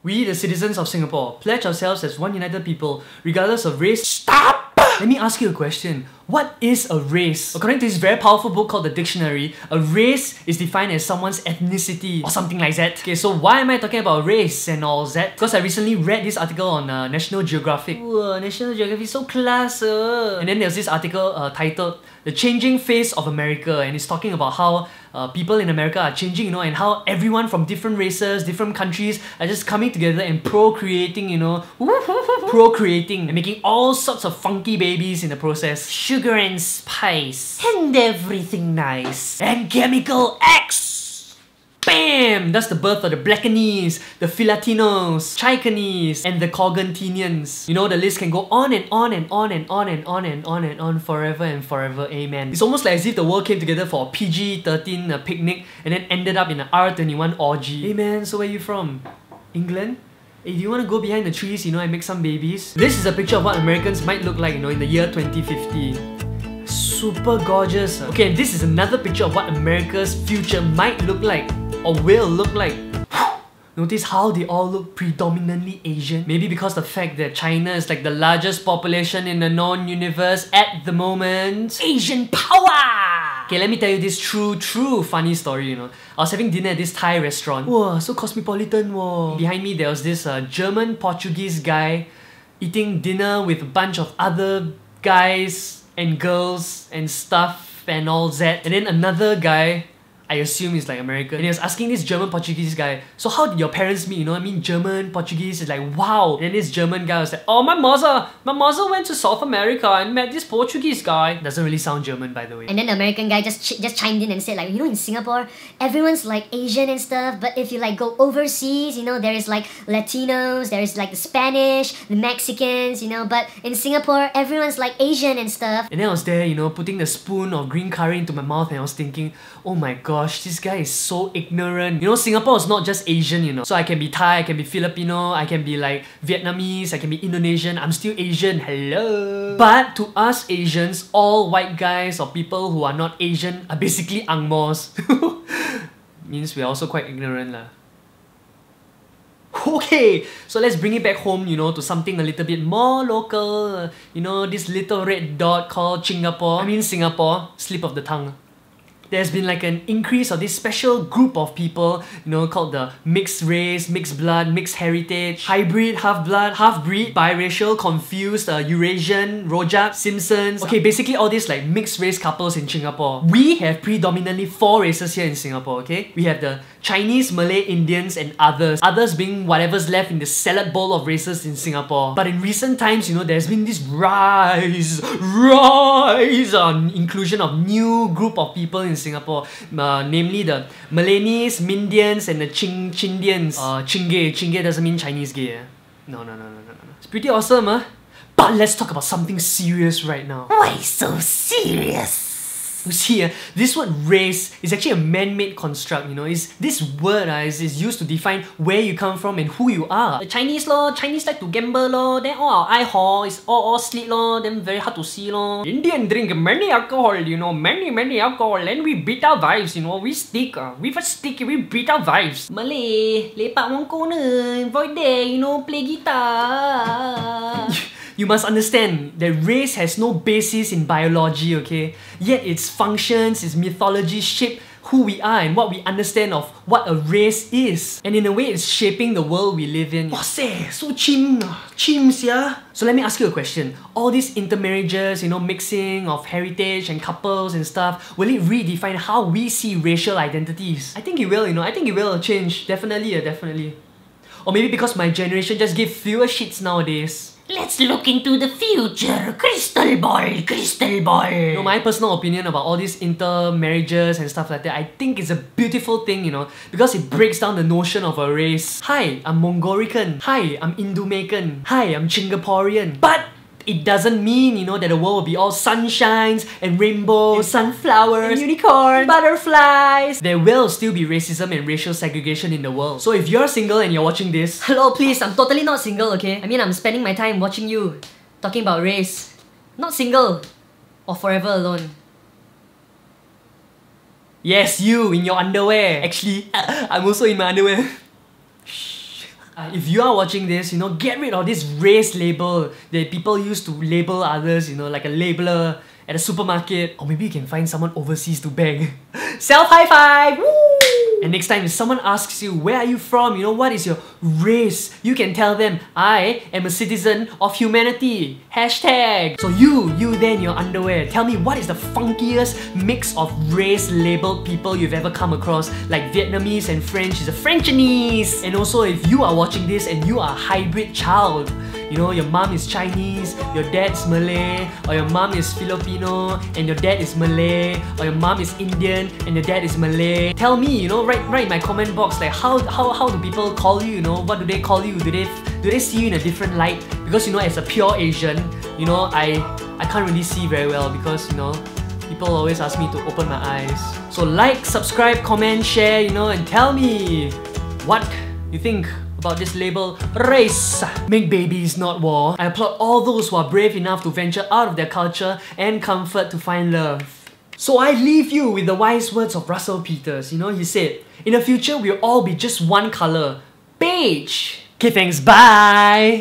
We, the citizens of Singapore, pledge ourselves as one united people, regardless of race. Stop! Let me ask you a question. What is a race? According to this very powerful book called The Dictionary, a race is defined as someone's ethnicity or something like that. Okay, so why am I talking about race and all that? Because I recently read this article on National Geographic. Ooh, National Geographic, so class. And then there's this article titled The Changing Face of America, and it's talking about how people in America are changing, you know, and how everyone from different races, different countries are just coming together and procreating, you know, procreating and making all sorts of funky babies in the process. Sugar and spice and everything nice and chemical X. Bam! That's the birth of the Blackanese, the Filatinos, Chicanese, and the Cogantinians. You know, the list can go on and on and on and on and on and on and on forever and forever. Amen. It's almost like as if the world came together for a PG-13 picnic and then ended up in an R21 orgy. Hey man, so where are you from? England? Hey, do you want to go behind the trees, you know, and make some babies? This is a picture of what Americans might look like, you know, in the year 2050. Super gorgeous. Okay, and this is another picture of what America's future might look like, or will look like. Notice how they all look predominantly Asian? Maybe because the fact that China is like the largest population in the known universe at the moment. Asian power! Okay, let me tell you this true funny story, you know. I was having dinner at this Thai restaurant. Wow, so cosmopolitan, wow. Behind me there was this German-Portuguese guy eating dinner with a bunch of other guys and girls and stuff and all that. And then another guy, I assume he's like American, and he was asking this German-Portuguese guy, so how did your parents meet? You know what I mean? German-Portuguese is like, wow. And then this German guy was like, oh, my mother went to South America and met this Portuguese guy. Doesn't really sound German, by the way. And then the American guy just chimed in and said like, you know, in Singapore, everyone's like Asian and stuff, but if you like go overseas, you know, there is like Latinos, there is like the Spanish, the Mexicans, you know, but in Singapore, everyone's like Asian and stuff. And then I was there, you know, putting the spoon of green curry into my mouth, and I was thinking, oh my gosh, this guy is so ignorant. You know, Singapore is not just Asian, you know. So I can be Thai, I can be Filipino, I can be like Vietnamese, I can be Indonesian, I'm still Asian, hello. But to us Asians, all white guys or people who are not Asian are basically angmos. Means we're also quite ignorant lah. Okay, so let's bring it back home, you know, to something a little bit more local. You know, this little red dot called Singapore, slip of the tongue. There's been like an increase of this special group of people, you know, called the mixed race, mixed blood, mixed heritage, hybrid, half-blood, half-breed, biracial, confused, Eurasian, Rojak, Simpsons. Okay, basically all these like mixed race couples in Singapore. We have predominantly 4 races here in Singapore, okay? We have the Chinese, Malay, Indians, and others. Others being whatever's left in the salad bowl of races in Singapore. But in recent times, you know, there's been this rise on inclusion of new group of people in Singapore, namely the Malays, Mindians, and the Chindians. Chingay doesn't mean Chinese gay. No. It's pretty awesome, huh? But let's talk about something serious right now. Why so serious? You see, this word race is actually a man-made construct, you know. This word is used to define where you come from and who you are. The Chinese like to gamble lor, then all our eye hole is all slit lor, then very hard to see lor. Indian drink many alcohol, you know, many alcohol, and we beat our vibes, you know, we stick, with a stick, we beat our vibes. Malay, lepak one corner, void there, you know, play guitar. You must understand that race has no basis in biology, okay? Yet its functions, its mythology shape who we are and what we understand of what a race is. And in a way, it's shaping the world we live in. Wahseh, so chim sia. So let me ask you a question. All these intermarriages, you know, mixing of heritage and couples and stuff, will it redefine how we see racial identities? I think it will, you know, I think it will change. Definitely. Or maybe because my generation just give fewer shits nowadays. Let's look into the future. Crystal ball. You know, my personal opinion about all these intermarriages and stuff like that, I think it's a beautiful thing, you know, because it breaks down the notion of a race. Hi, I'm Mongolican. Hi, I'm Indo-American. Hi, I'm Singaporean. But it doesn't mean, you know, that the world will be all sunshines and rainbows, sunflowers, and unicorns, butterflies. There will still be racism and racial segregation in the world. So if you're single and you're watching this, hello, please, I'm totally not single, okay? I mean, I'm spending my time watching you, talking about race. Not single, or forever alone. Yes, you, in your underwear. Actually, I'm also in my underwear. If you are watching this, you know, get rid of this race label that people use to label others, you know, like a labeler at a supermarket. Or maybe you can find someone overseas to beg. Self high five! Woo! And next time if someone asks you, where are you from? You know, what is your race? You can tell them, I am a citizen of humanity. Hashtag. So you there in your underwear, tell me what is the funkiest mix of race labeled people you've ever come across? Like Vietnamese and French is a Frenchanese. And also if you are watching this and you are a hybrid child, you know, your mom is Chinese, your dad's Malay, or your mom is Filipino and your dad is Malay, or your mom is Indian and your dad is Malay. Tell me, you know, write in my comment box, like how do people call you, you know, what do they call you? Do they see you in a different light? Because, you know, as a pure Asian, you know, I can't really see very well because, you know, people always ask me to open my eyes. So like, subscribe, comment, share, you know, and tell me what you think about this label, race. Make babies, not war. I applaud all those who are brave enough to venture out of their culture and comfort to find love. So I leave you with the wise words of Russell Peters. You know, he said, in the future we'll all be just one color, beige. Okay, thanks, bye!